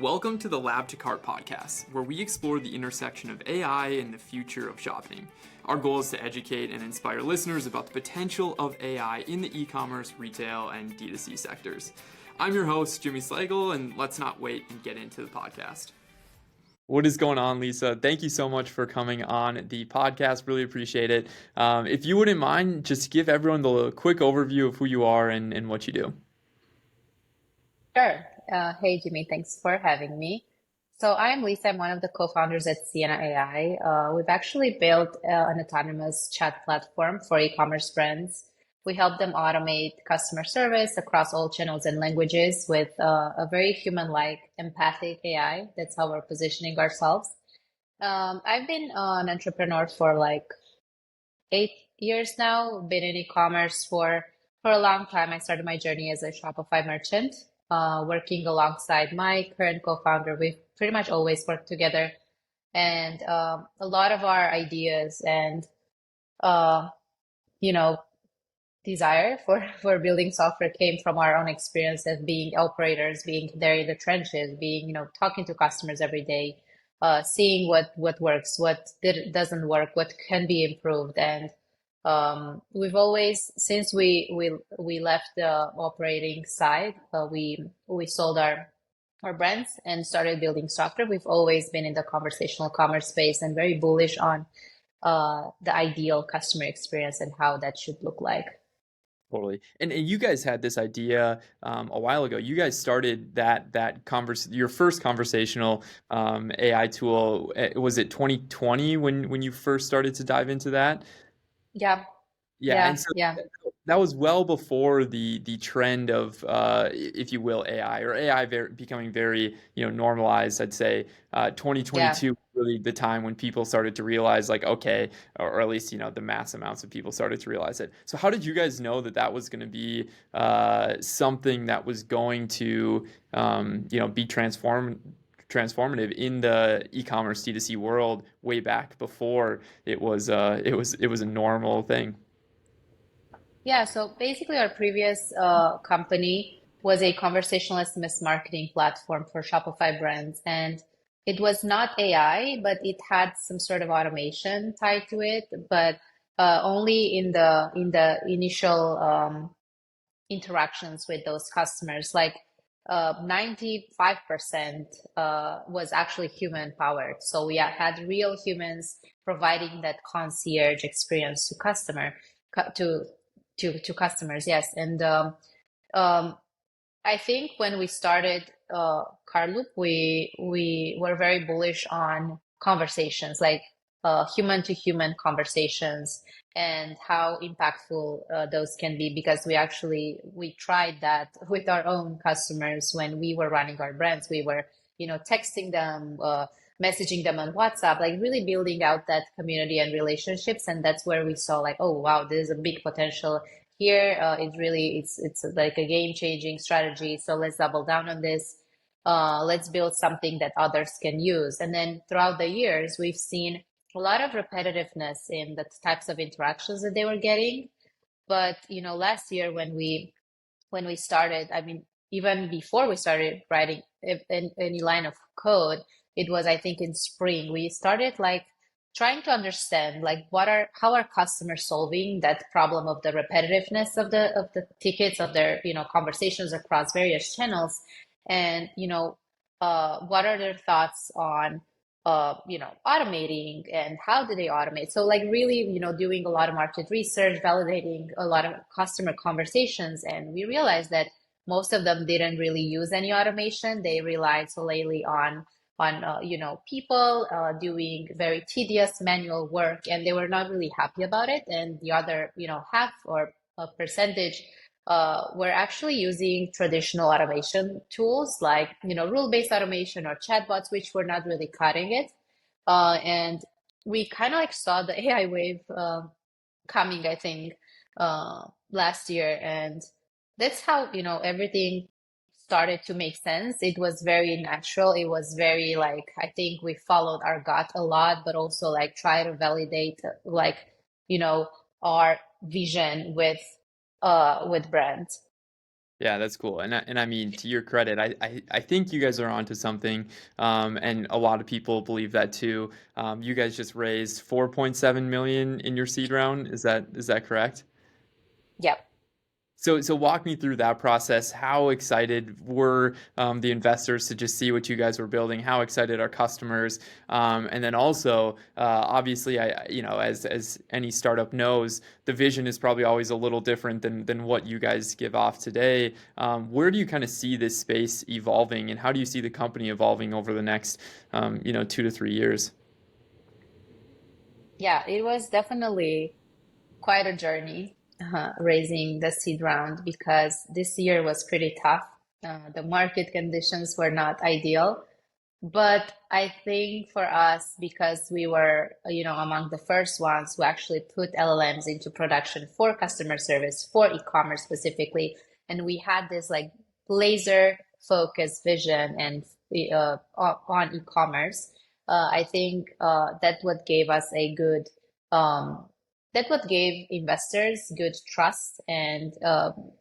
Welcome to the Lab to Cart podcast, where we explore the intersection of AI and the future of shopping. Our goal is to educate and inspire listeners about the potential of AI in the e-commerce, retail, and D2C sectors. I'm your host, Jimmy Slagle, and let's not wait and get into the podcast. What is going on, Lisa? Thank you so much for coming on the podcast. Really appreciate it. If you wouldn't mind, just give everyone the quick overview of who you are and what you do. Sure. Hey, Jimmy, thanks for having me. So I'm Lisa. I'm one of the co-founders at Siena AI. We've actually built an autonomous chat platform for e-commerce brands. We help them automate customer service across all channels and languages with a very human-like, empathic AI. That's how we're positioning ourselves. I've been an entrepreneur for like 8 years now. Been in e-commerce for a long time. I started my journey as a Shopify merchant, working alongside my current co-founder. We've pretty much always worked together, and a lot of our ideas and uh, you know desire for building software came from our own experience of being operators, being there in the trenches, being talking to customers every day, seeing what works, doesn't work, what can be improved. And we've always, since we left the operating side, we sold our brands and started building software. We've always been in the conversational commerce space and very bullish on the ideal customer experience and how that should look like. Totally. And you guys had this idea a while ago. You guys started your first conversational AI tool. Was it 2020 when you first started to dive into that? Yeah, Yeah, and yeah, so yeah, that was well before the trend of, if you will, AI or AI becoming very, normalized. I'd say yeah. 2022 was really the time when people started to realize, like, okay, or at least the mass amounts of people started to realize it. So how did you guys know that was going to be something that was going to, be transformative in the e-commerce D2C world way back before it was a normal thing? Yeah, so basically, our previous company was a conversational SMS marketing platform for Shopify brands, and it was not AI, but it had some sort of automation tied to it, but only in the initial interactions with those customers. Like 95% was actually human powered. So we had real humans providing that concierge experience to to customers. Yes, and um, I think when we started Carloop, we were very bullish on conversations, like human to human conversations, and how impactful those can be. Because we tried that with our own customers when we were running our brands. We were texting them, messaging them on WhatsApp, like really building out that community and relationships. And that's where we saw like, oh wow, there's a big potential here. It's like a game-changing strategy. So let's double down on this. Let's build something that others can use. And then throughout the years, we've seen a lot of repetitiveness in the types of interactions that they were getting. But last year when we started, I mean, even before we started writing any line of code, it was, I think, in spring, we started like trying to understand like how are customers solving that problem of the repetitiveness of the tickets of their conversations across various channels, and what are their thoughts on automating, and how do they automate. So like really doing a lot of market research, validating a lot of customer conversations, and we realized that most of them didn't really use any automation. They relied solely on people doing very tedious manual work, and they were not really happy about it. And the other half or a percentage were actually using traditional automation tools like rule-based automation or chatbots, which were not really cutting it. And we kind of like saw the AI wave coming, I think, last year, and that's how everything started to make sense. It was very natural. It was very like, I think we followed our gut a lot, but also like try to validate like our vision with brands. Yeah, that's cool. And I mean, to your credit, I think you guys are onto something, and a lot of people believe that too. You guys just raised 4.7 million in your seed round. Is that correct? Yep. So walk me through that process. How excited were the investors to just see what you guys were building? How excited are customers? And then also, obviously, as any startup knows, the vision is probably always a little different than what you guys give off today. Where do you kind of see this space evolving, and how do you see the company evolving over the next, 2 to 3 years? Yeah, it was definitely quite a journey raising the seed round because this year was pretty tough. The market conditions were not ideal. But I think for us, because we were, among the first ones who actually put LLMs into production for customer service, for e-commerce specifically, and we had this like laser focused vision and on e-commerce, I think that what gave us a good, um, that what gave investors good trust and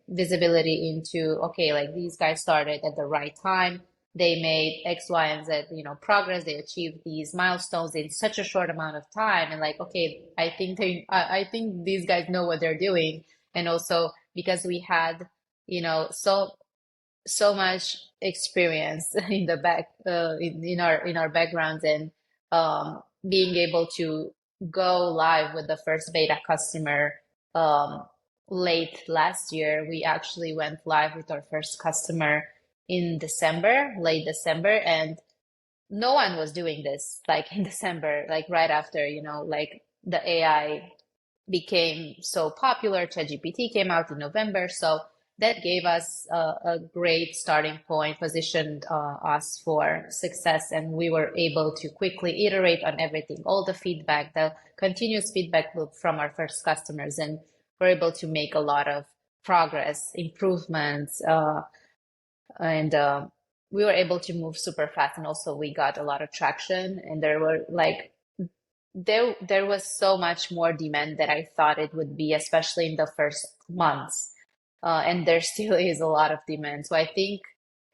visibility into, okay, like these guys started at the right time, they made X, Y, and Z, progress. They achieved these milestones in such a short amount of time. And like, okay, I think these guys know what they're doing. And also because we had, so much experience in the back, in our backgrounds and being able to go live with the first beta customer um, late last year. We actually went live with our first customer in December, late December, and no one was doing this like in December, like right after, like the AI became so popular. ChatGPT came out in November, so that gave us a great starting point, positioned us for success, and we were able to quickly iterate on everything, all the feedback, the continuous feedback loop from our first customers, and we're able to make a lot of progress, improvements, and we were able to move super fast, and also we got a lot of traction, and there was so much more demand that I thought it would be, especially in the first months. And there still is a lot of demand. So I think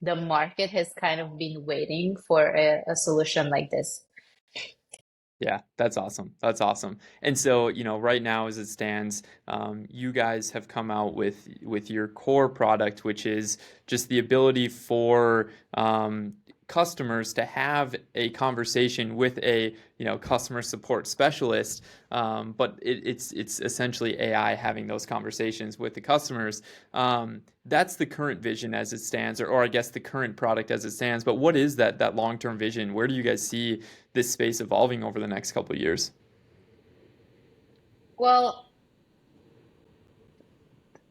the market has kind of been waiting for a solution like this. Yeah, that's awesome. That's awesome. And so, right now as it stands, you guys have come out with your core product, which is just the ability for customers to have a conversation with a customer support specialist. But it's essentially AI having those conversations with the customers. That's the current vision as it stands, or I guess the current product as it stands. But what is that long-term vision? Where do you guys see this space evolving over the next couple of years? Well,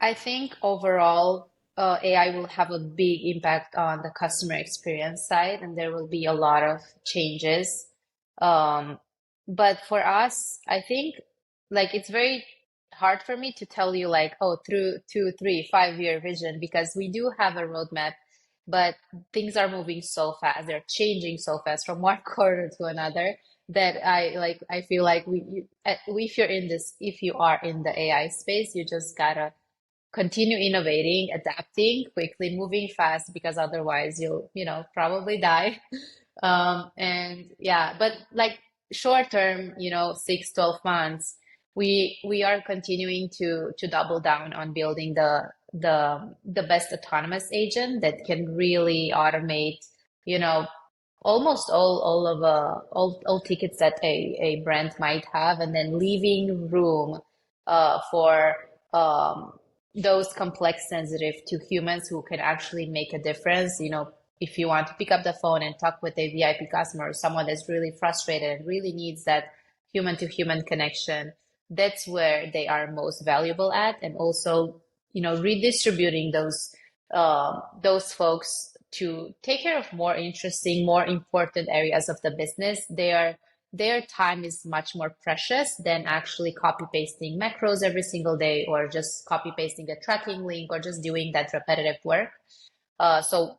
I think overall, AI will have a big impact on the customer experience side, and there will be a lot of changes. Um, but for us, I think like it's very hard for me to tell you like, oh, through 2, 3, 5 year vision, because we do have a roadmap, but things are moving so fast. They're changing so fast from one quarter to another that I feel like if you are in the AI space, you just gotta continue innovating, adapting, quickly moving fast, because otherwise you'll, probably die. And yeah, but like short term, 6, 12 months, we are continuing to double down on building the best autonomous agent that can really automate, you know, almost all tickets that a brand might have, and then leaving room for those complex, sensitive to humans who can actually make a difference. If you want to pick up the phone and talk with a VIP customer or someone that's really frustrated and really needs that human to human connection, that's where they are most valuable at. And also, redistributing those folks to take care of more interesting, more important areas of the business. Their time is much more precious than actually copy pasting macros every single day, or just copy pasting a tracking link, or just doing that repetitive work. So,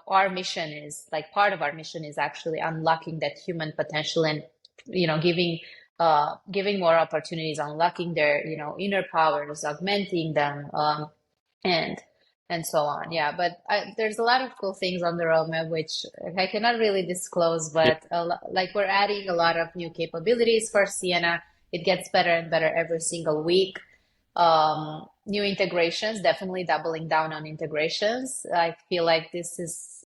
our mission is like part of our mission is actually unlocking that human potential and, giving more opportunities, unlocking their, inner powers, augmenting them, and and so on. Yeah, but there's a lot of cool things on the roadmap which I cannot really disclose, Yeah. but like we're adding a lot of new capabilities for Sienna. It gets better and better every single week. New integrations, definitely doubling down on integrations. I feel like this is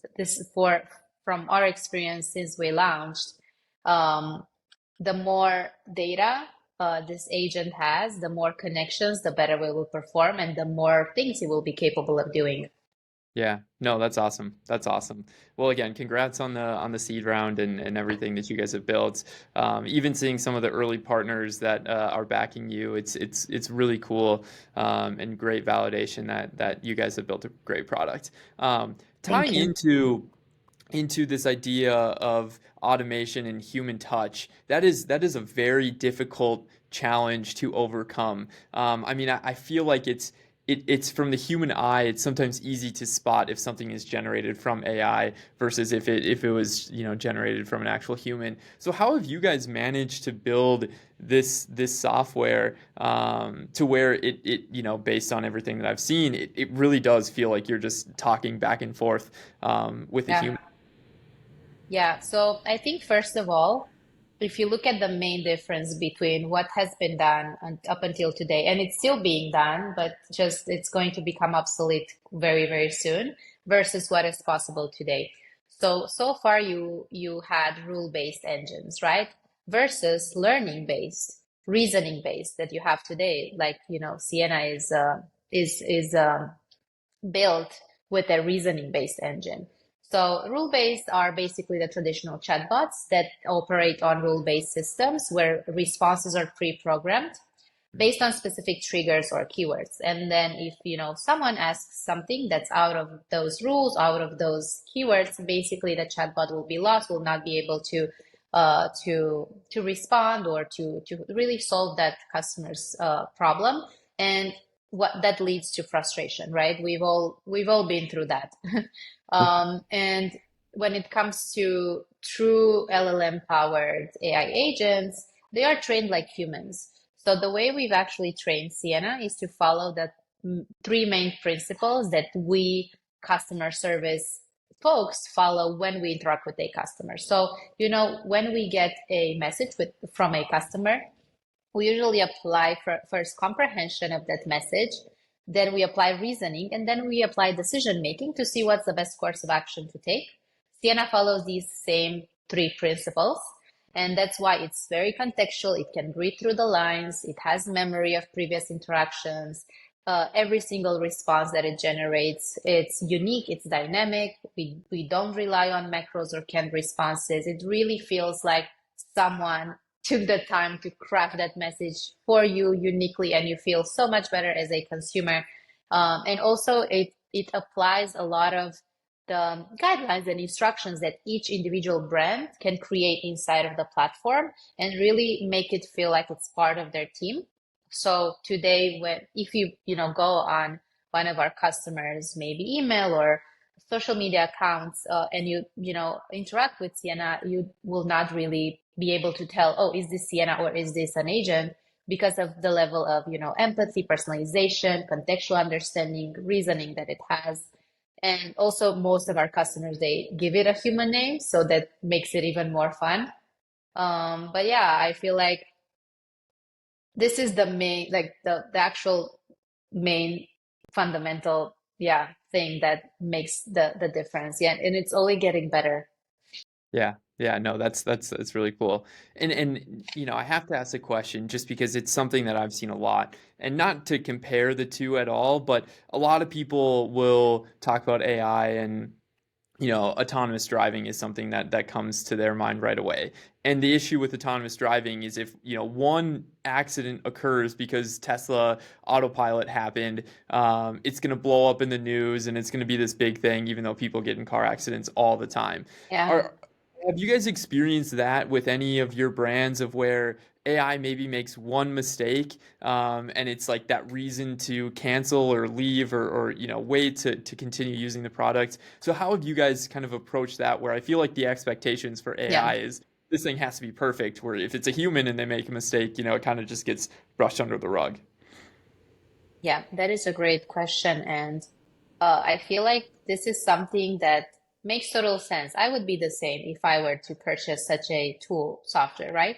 for from our experience since we launched. Um, the more data this agent has, the more connections, the better we will perform, and the more things he will be capable of doing. Yeah, no, that's awesome. That's awesome. Well, again, congrats on the seed round and everything that you guys have built. Even seeing some of the early partners that are backing you, it's really cool and great validation that you guys have built a great product. Thank Tying you. into this idea of automation and human touch, that is a very difficult challenge to overcome. I mean, I feel like it's from the human eye. It's sometimes easy to spot if something is generated from AI versus if it was generated from an actual human. So how have you guys managed to build this software to where it based on everything that I've seen, it really does feel like you're just talking back and forth with a Yeah. human. Yeah, so I think first of all, if you look at the main difference between what has been done up until today, and it's still being done, but just it's going to become obsolete very, very soon, versus what is possible today. So far you had rule-based engines, right? Versus learning-based, reasoning-based that you have today. Like, Sienna is built with a reasoning-based engine. So rule-based are basically the traditional chatbots that operate on rule-based systems where responses are pre-programmed based on specific triggers or keywords. And then if someone asks something that's out of those rules, out of those keywords, basically the chatbot will be lost, will not be able to respond or to really solve that customer's problem. And what that leads to frustration, right? We've all been through that. And when it comes to true LLM powered AI agents, they are trained like humans. So the way we've actually trained Sienna is to follow the three main principles that we customer service folks follow when we interact with a customer. So, when we get a message from a customer, we usually apply first comprehension of that message, then we apply reasoning, and then we apply decision making to see what's the best course of action to take. Sienna follows these same three principles, and that's why it's very contextual. It can read through the lines, it has memory of previous interactions. Every single response that it generates, it's unique, it's dynamic. We don't rely on macros or canned responses. It really feels like someone took the time to craft that message for you uniquely, and you feel so much better as a consumer. And also, it applies a lot of the guidelines and instructions that each individual brand can create inside of the platform and really make it feel like it's part of their team. So today, if you go on one of our customers, maybe email or social media accounts, and you interact with Sienna, you will not really be able to tell, oh, is this Sienna or is this an agent, because of the level of empathy, personalization, contextual understanding, reasoning that it has. And also, most of our customers, they give it a human name, so that makes it even more fun. But yeah, I feel like this is the main, like the actual main fundamental, yeah, thing that makes the difference. Yeah, and it's only getting better. Yeah, yeah, no, that's really cool. And I have to ask a question just because it's something that I've seen a lot, and not to compare the two at all, but a lot of people will talk about AI and autonomous driving is something that comes to their mind right away. And the issue with autonomous driving is if, one accident occurs because Tesla autopilot happened, it's going to blow up in the news and it's going to be this big thing, even though people get in car accidents all the time. Yeah. Are Have you guys experienced that with any of your brands of where AI maybe makes one mistake, and it's like that reason to cancel or leave or wait to continue using the product? So how have you guys kind of approached that where I feel like the expectations for Yeah. AI is this thing has to be perfect, where if it's a human and they make a mistake, it kind of just gets brushed under the rug. Yeah, that is a great question. And I feel like this is something that makes total sense. I would be the same if I were to purchase such a tool software, right?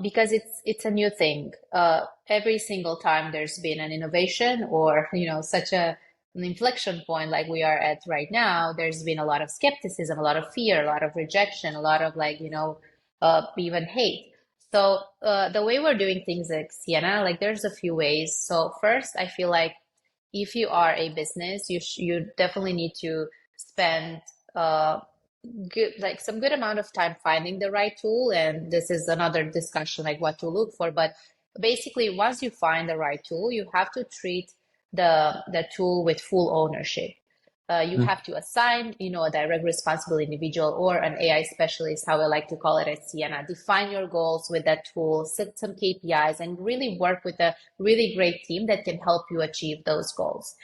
Because it's a new thing. Every single time there's been an innovation or such an inflection point like we are at right now, there's been a lot of skepticism, a lot of fear, a lot of rejection, a lot of even hate. So the way we're doing things at Sienna, like there's a few ways. So first, I feel like if you are a business, you definitely need to spend uh, some good amount of time finding the right tool. And this is another discussion, like what to look for. But basically, once you find the right tool, you have to treat the tool with full ownership. You Mm. have to assign, a direct responsible individual or an AI specialist, how I like to call it at Sienna. Define your goals with that tool, set some KPIs, and really work with a really great team that can help you achieve those goals.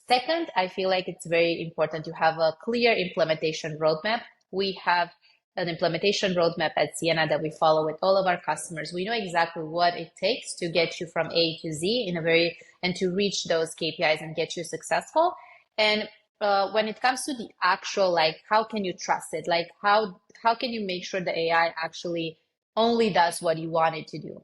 Second, I feel like it's very important to have a clear implementation roadmap. We have an implementation roadmap at Sienna that we follow with all of our customers. We know exactly what it takes to get you from A to Z and to reach those KPIs and get you successful. And when it comes to the actual, like, how can you trust it? Like, how can you make sure the AI actually only does what you want it to do?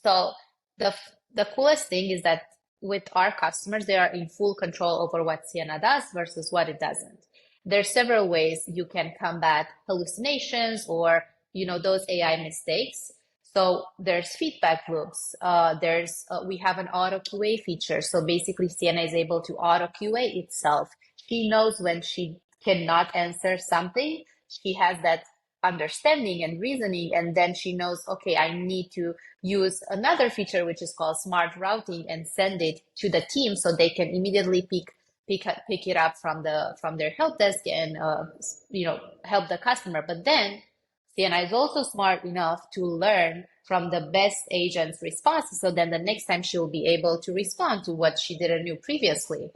So the coolest thing is that with our customers, they are in full control over what Sienna does versus what it doesn't. There's several ways you can combat hallucinations or those AI mistakes. So there's feedback loops. We have an auto QA feature. So basically, Sienna is able to auto QA itself. She knows when she cannot answer something. She has that understanding and reasoning, and then she knows, okay, I need to use another feature which is called smart routing and send it to the team so they can immediately pick it up from their help desk and help the customer. But then Sienna is also smart enough to learn from the best agent's responses, so then the next time she will be able to respond to what she didn't know previously.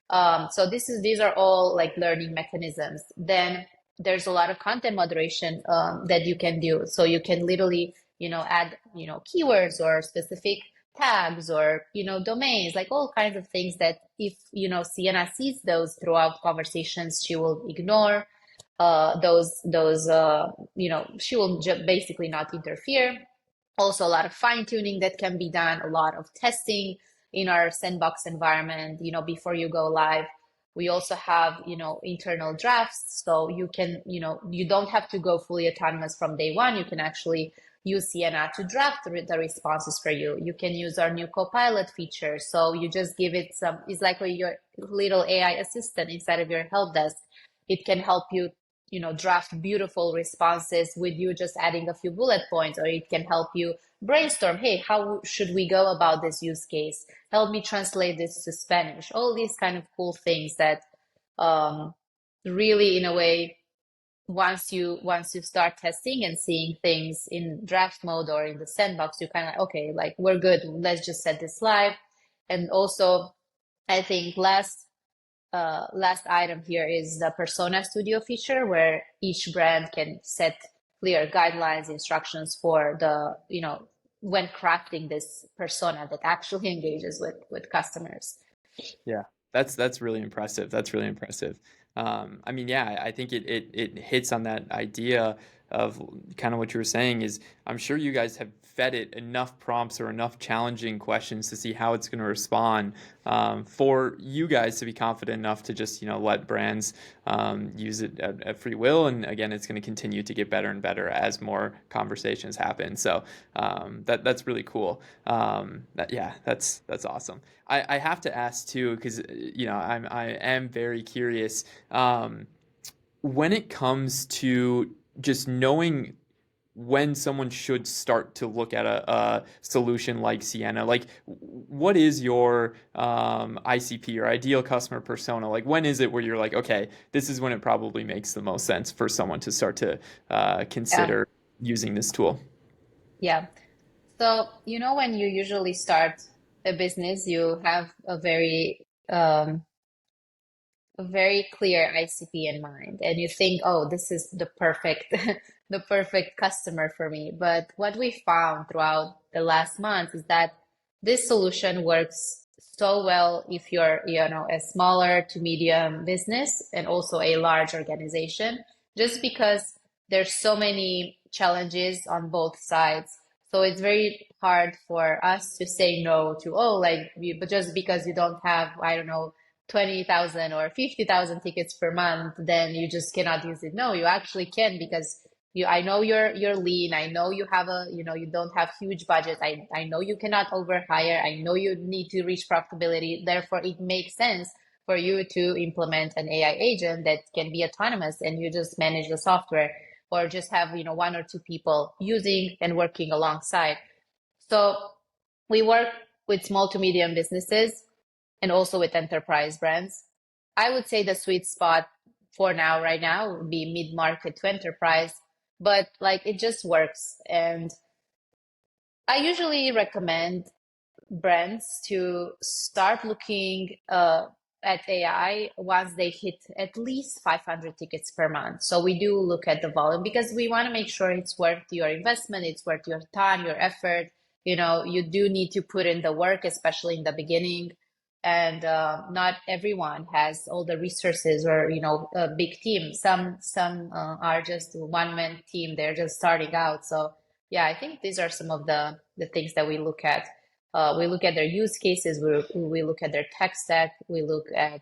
So these are all like learning mechanisms. Then there's a lot of content moderation that you can do. So you can literally add keywords or specific tags or domains, like all kinds of things that if Sienna sees those throughout conversations, she will ignore she will basically not interfere. Also a lot of fine tuning that can be done, a lot of testing in our sandbox environment before you go live. We also have internal drafts, so you can you don't have to go fully autonomous from day one. You can actually use Sienna to draft the responses for you. You can use our new Copilot feature, so you just give it some, it's like your little AI assistant inside of your help desk. It can help you draft beautiful responses with you just adding a few bullet points, or it can help you brainstorm, hey, how should we go about this use case? Help me translate this to Spanish. All these kind of cool things that really, in a way, once you start testing and seeing things in draft mode or in the sandbox, you kind of okay, like we're good. Let's just set this live. And also, I think last item here is the Persona Studio feature, where each brand can set clear guidelines, instructions for when crafting this persona that actually engages with customers. Yeah, that's really impressive. That's really impressive. I mean, yeah, I think it hits on that idea of kind of what you were saying is I'm sure you guys have fed it enough prompts or enough challenging questions to see how it's going to respond for you guys to be confident enough to just let brands use it at free will. And again, it's going to continue to get better and better as more conversations happen. So that's really cool. That's awesome. I have to ask too, because I am very curious. When it comes to just knowing when someone should start to look at a solution like Sienna, like what is your ICP or ideal customer persona? Like when is it where you're like, okay, this is when it probably makes the most sense for someone to start to Yeah, consider using this tool? yeah. So when you usually start a business, you have a very clear ICP in mind, and you think, oh, this is the perfect the perfect customer for me. But what we found throughout the last month is that this solution works so well if you're, a smaller to medium business and also a large organization, just because there's so many challenges on both sides. So it's very hard for us to say no to, oh, like, but just because you don't have, I don't know, 20,000 or 50,000 tickets per month, then you just cannot use it. No, you actually can, because I know you're lean. I know you have you don't have huge budgets. I know you cannot overhire. I know you need to reach profitability. Therefore, it makes sense for you to implement an AI agent that can be autonomous and you just manage the software, or just have, one or two people using and working alongside. So we work with small to medium businesses and also with enterprise brands. I would say the sweet spot for now, right now, would be mid-market to enterprise, but like it just works. And I usually recommend brands to start looking at AI once they hit at least 500 tickets per month. So we do look at the volume because we want to make sure it's worth your investment, it's worth your time, your effort. You do need to put in the work, especially in the beginning. And not everyone has all the resources or a big team. Some are just one man team. They're just starting out. So yeah, I think these are some of the things that we look at. We look at their use cases. We look at their tech stack. We look at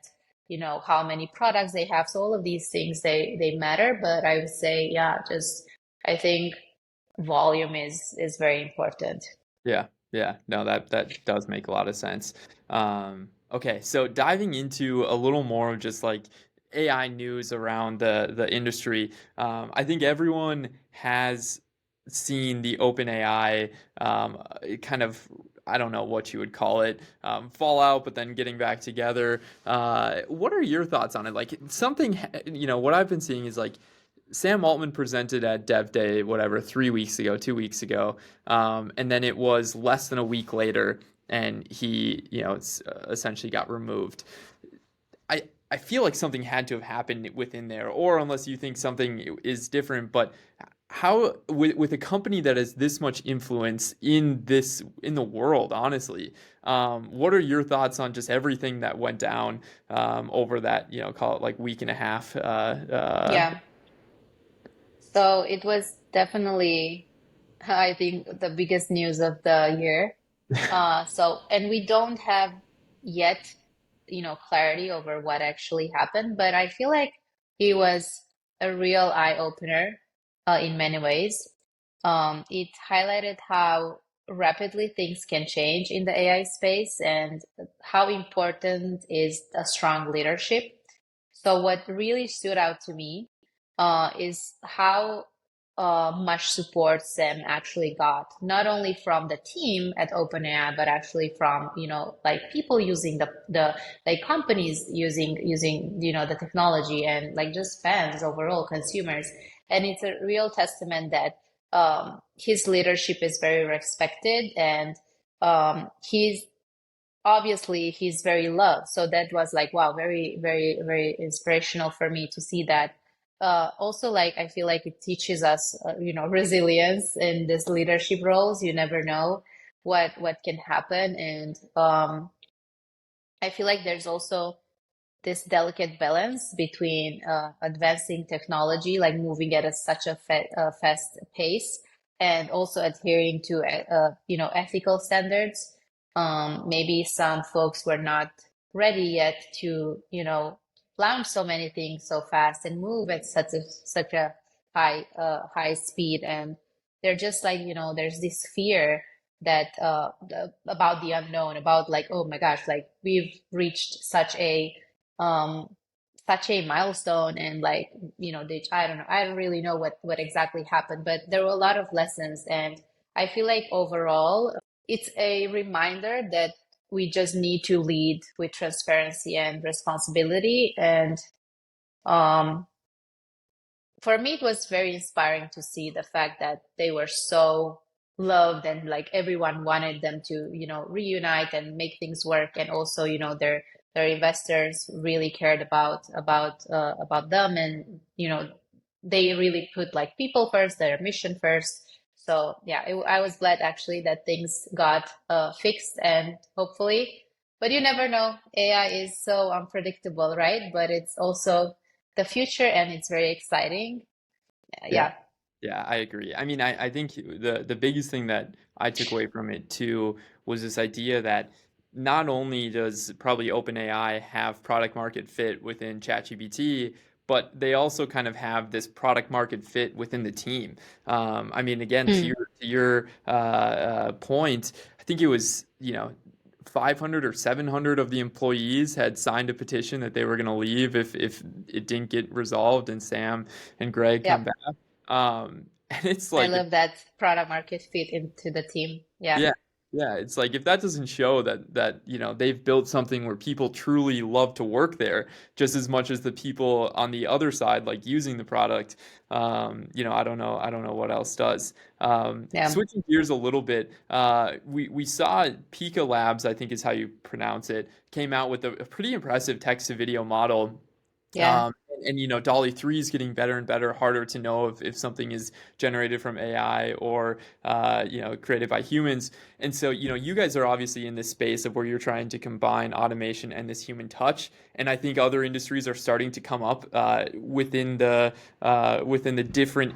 how many products they have. So all of these things, they matter. But I would say, yeah, just I think volume is very important. Yeah, yeah. No, that does make a lot of sense. Okay, so diving into a little more of just like AI news around the industry, I think everyone has seen the OpenAI kind of, I don't know what you would call it, fallout, but then getting back together. What are your thoughts on it? Like something, what I've been seeing is like Sam Altman presented at Dev Day, whatever, 3 weeks ago, 2 weeks ago, and then it was less than a week later, and he, essentially got removed. I feel like something had to have happened within there, or unless you think something is different, but how with a company that has this much influence in the world, honestly, what are your thoughts on just everything that went down over that, call it like week and a half? Yeah. So it was definitely, I think, the biggest news of the year. And we don't have yet, clarity over what actually happened, but I feel like it was a real eye opener, in many ways. It highlighted how rapidly things can change in the AI space and how important is a strong leadership. So what really stood out to me is how much support Sam actually got, not only from the team at OpenAI, but actually from, like people using the like companies using, the technology, and like just fans overall, consumers. And it's a real testament that his leadership is very respected, and he's obviously he's very loved. So that was like, wow, very, very, very inspirational for me to see that. Also, like, I feel like it teaches us, resilience in this leadership roles. You never know what can happen. And I feel like there's also this delicate balance between advancing technology, like moving at such a fast pace, and also adhering to ethical standards. Maybe some folks were not ready yet to launch so many things so fast and move at such a high speed, and they're just like there's this fear that about the unknown, about like, oh my gosh, like we've reached um such a milestone, and like I don't know, I don't really know what exactly happened, but there were a lot of lessons. And I feel like overall it's a reminder that we just need to lead with transparency and responsibility. And um for me, it was very inspiring to see the fact that they were so loved, and like everyone wanted them to, reunite and make things work. And also, their investors really cared about them, and they really put like people first, their mission first. So yeah, I was glad actually that things got fixed, and hopefully, But you never know. AI is so unpredictable, right? But it's also the future and it's very exciting. Yeah. Yeah. Yeah, I agree. I mean, I think the biggest thing that I took away from it too was this idea that not only does probably OpenAI have product market fit within ChatGPT, but they also kind of have this product market fit within the team. I mean, again, to Mm. your point, I think it was, 500 or 700 of the employees had signed a petition that they were going to leave if it didn't get resolved and Sam and Greg come Yep. back. And it's I like, love that product market fit into the team. Yeah. yeah, yeah, it's like if that doesn't show that they've built something where people truly love to work there just as much as the people on the other side like using the product, I don't know what else does. Yeah. Switching gears a little bit, we saw Pika Labs, I think is how you pronounce it, came out with a pretty impressive text to video model. Yeah. Dolly 3 is getting better and better, harder to know if something is generated from AI or created by humans. And so, you guys are obviously in this space of where you're trying to combine automation and this human touch. And I think other industries are starting to come up within the different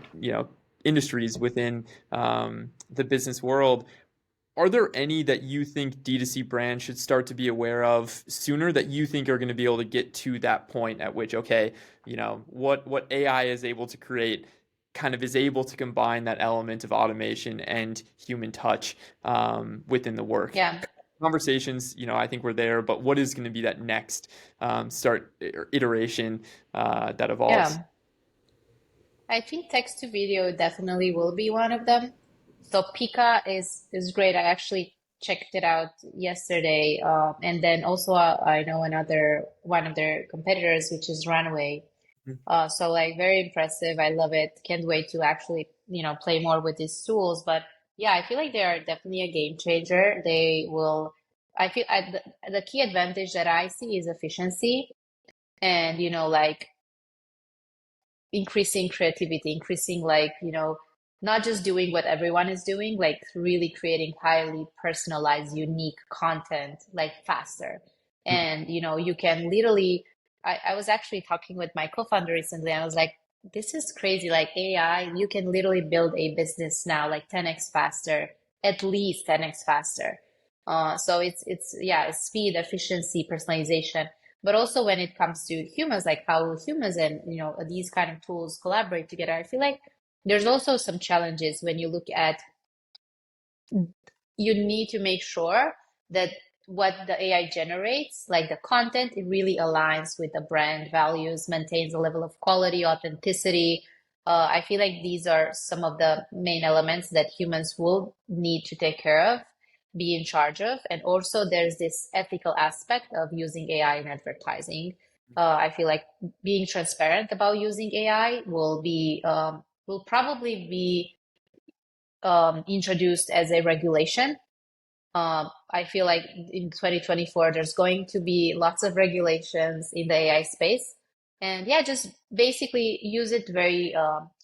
industries within the business world. Are there any that you think D2C brands should start to be aware of sooner that you think are going to be able to get to that point at which, okay, what AI is able to create kind of is able to combine that element of automation and human touch within the work? Yeah. Conversations, I think we're there, but what is going to be that next start iteration that evolves? Yeah. I think text to video definitely will be one of them. So Pika is great. I actually checked it out yesterday. And then also I know another one of their competitors, which is Runway. So like very impressive. I love it. Can't wait to actually, play more with these tools. But yeah, I feel like they are definitely a game changer. They will, the key advantage that I see is efficiency and, like increasing creativity, increasing like, not just doing what everyone is doing, like really creating highly personalized, unique content like faster. And, you can literally, I was actually talking with my co-founder recently, and I was like, this is crazy. Like AI, you can literally build a business now like 10x faster, at least 10x faster. So yeah, it's speed, efficiency, personalization, but also when it comes to humans, like how humans and these kind of tools collaborate together. I feel like there's also some challenges when you look at, you need to make sure that what the AI generates, like the content, it really aligns with the brand values, maintains a level of quality, authenticity. I feel like these are some of the main elements that humans will need to take care of, be in charge of. And also, there's this ethical aspect of using AI in advertising. I feel like being transparent about using AI will probably be introduced as a regulation. I feel like in 2024, there's going to be lots of regulations in the AI space. And yeah, just basically use it very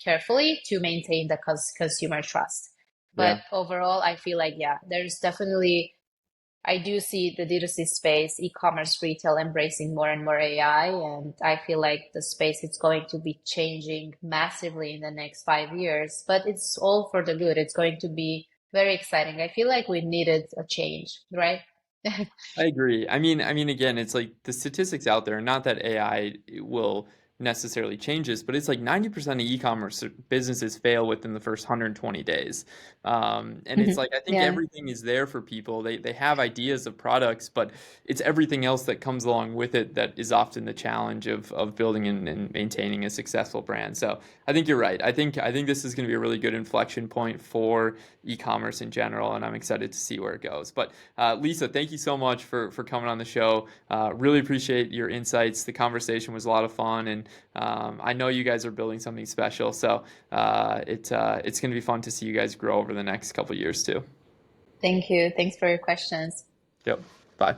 carefully to maintain the consumer trust. But Yeah. overall, I feel like, yeah, there's definitely, I do see the D2C space, e-commerce retail embracing more and more AI. And I feel like the space is going to be changing massively in the next 5 years, but it's all for the good. It's going to be very exciting. I feel like we needed a change, right? I agree. I mean, again, it's like the statistics out there, not that AI will necessarily change this, but it's like 90% of e-commerce businesses fail within the first 120 days. And it's like, I think Yeah. everything is there for people. They have ideas of products, but it's everything else that comes along with it that is often the challenge of building and maintaining a successful brand. So I think you're right. I think this is going to be a really good inflection point for e-commerce in general, and I'm excited to see where it goes. But Lisa, thank you so much for coming on the show. Really appreciate your insights. The conversation was a lot of fun, and I know you guys are building something special. So it's going to be fun to see you guys grow over the next couple of years too. Thank you. Thanks for your questions. Yep. Bye.